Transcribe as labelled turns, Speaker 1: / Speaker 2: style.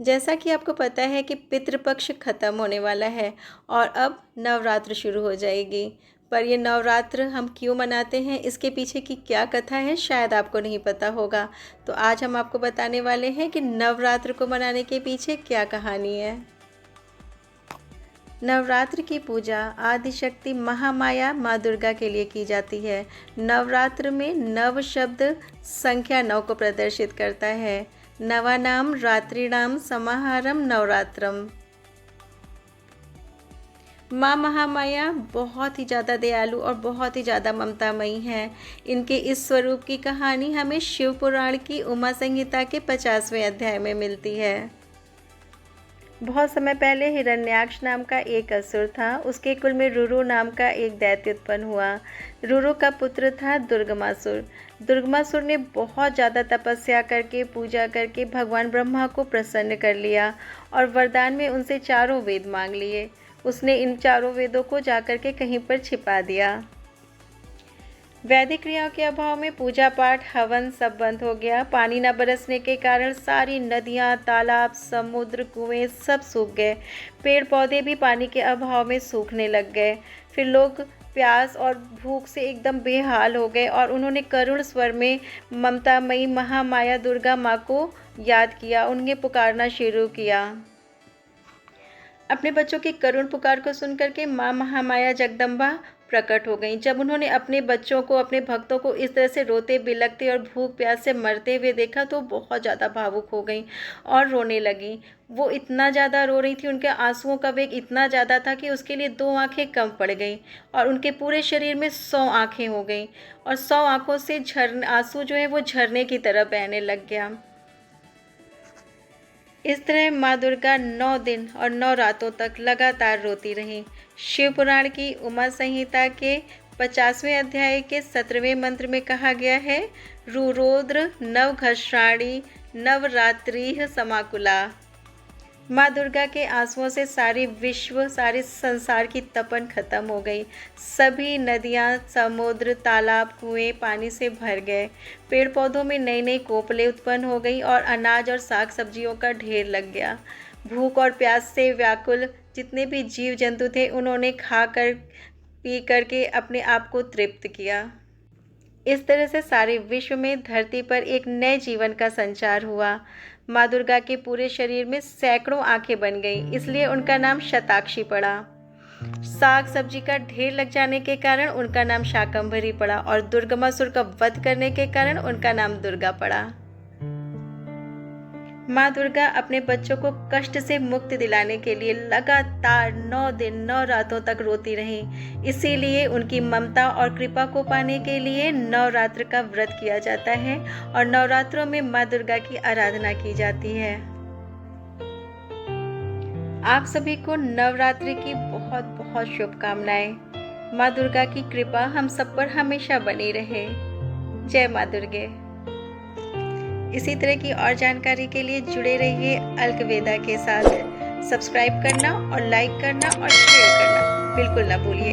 Speaker 1: जैसा कि आपको पता है कि पितृपक्ष खत्म होने वाला है और अब नवरात्र शुरू हो जाएगी। पर ये नवरात्र हम क्यों मनाते हैं, इसके पीछे की क्या कथा है, शायद आपको नहीं पता होगा। तो आज हम आपको बताने वाले हैं कि नवरात्र को मनाने के पीछे क्या कहानी है। नवरात्र की पूजा आदिशक्ति महामाया माँ दुर्गा के लिए की जाती है। नवरात्र में नव शब्द संख्या 9 को प्रदर्शित करता है। नवानाम रात्रिणाम समाहारम नवरात्रम। माँ महामाया बहुत ही ज़्यादा दयालु और बहुत ही ज़्यादा ममतामयी हैं। इनके इस स्वरूप की कहानी हमें शिव पुराण की उमा संहिता के 50वें अध्याय में मिलती है। बहुत समय पहले हिरण्याक्ष नाम का एक असुर था। उसके कुल में रुरु नाम का एक दैत्य उत्पन्न हुआ। रुरु का पुत्र था दुर्गमासुर। दुर्गमासुर ने बहुत ज़्यादा तपस्या करके पूजा करके भगवान ब्रह्मा को प्रसन्न कर लिया और वरदान में उनसे 4 वेद मांग लिए। उसने इन 4 वेदों को जाकर के कहीं पर छिपा दिया। वैदिक क्रियाओं के अभाव में पूजा पाठ हवन सब बंद हो गया। पानी न बरसने के कारण सारी नदियाँ, तालाब, समुद्र, कुएं सब सूख गए। पेड़ पौधे भी पानी के अभाव में सूखने लग गए। फिर लोग प्यास और भूख से एकदम बेहाल हो गए और उन्होंने करुण स्वर में ममतामयी महामाया दुर्गा माँ को याद किया, उन्हें पुकारना शुरू किया। अपने बच्चों की करुण पुकार को सुनकर के माँ महामाया जगदम्बा प्रकट हो गईं। जब उन्होंने अपने बच्चों को, अपने भक्तों को इस तरह से रोते बिलखते और भूख प्यास से मरते हुए देखा तो बहुत ज़्यादा भावुक हो गईं और रोने लगीं। वो इतना ज़्यादा रो रही थी, उनके आंसुओं का वेग इतना ज़्यादा था कि उसके लिए 2 आँखें कम पड़ गईं और उनके पूरे शरीर में 100 आँखें हो गईं और 100 आँखों से आंसू जो है वो झरने की तरह बहने लग गया। इस तरह माँ दुर्गा 9 दिन और 9 रातों तक लगातार रोती रहीं। शिव पुराण की उमा संहिता के 50वें अध्याय के 17वें मंत्र में कहा गया है, रुरोद्र नवघर्षाणी नवरात्रि समाकुला। माँ दुर्गा के आंसुओं से सारे विश्व, सारे संसार की तपन खत्म हो गई। सभी नदियाँ, समुद्र, तालाब, कुएं पानी से भर गए। पेड़ पौधों में नई नई कोपलें उत्पन्न हो गई और अनाज और साग सब्जियों का ढेर लग गया। भूख और प्यास से व्याकुल जितने भी जीव जंतु थे, उन्होंने खा कर पी करके अपने आप को तृप्त किया। इस तरह से सारे विश्व में, धरती पर एक नए जीवन का संचार हुआ। माँ दुर्गा के पूरे शरीर में सैकड़ों आंखें बन गईं, इसलिए उनका नाम शताक्षी पड़ा। साग सब्जी का ढेर लग जाने के कारण उनका नाम शाकंभरी पड़ा और दुर्गमासुर का वध करने के कारण उनका नाम दुर्गा पड़ा। माँ दुर्गा अपने बच्चों को कष्ट से मुक्ति दिलाने के लिए लगातार 9 दिन 9 रातों तक रोती रहीं। इसीलिए उनकी ममता और कृपा को पाने के लिए नवरात्र का व्रत किया जाता है और नवरात्रों में माँ दुर्गा की आराधना की जाती है। आप सभी को नवरात्रि की बहुत बहुत शुभकामनाएं। माँ दुर्गा की कृपा हम सब पर हमेशा बनी रहे। जय माँ दुर्गे। इसी तरह की और जानकारी के लिए जुड़े रहिए अलकवेदा के साथ। सब्सक्राइब करना और लाइक करना और शेयर करना बिल्कुल ना भूलिए।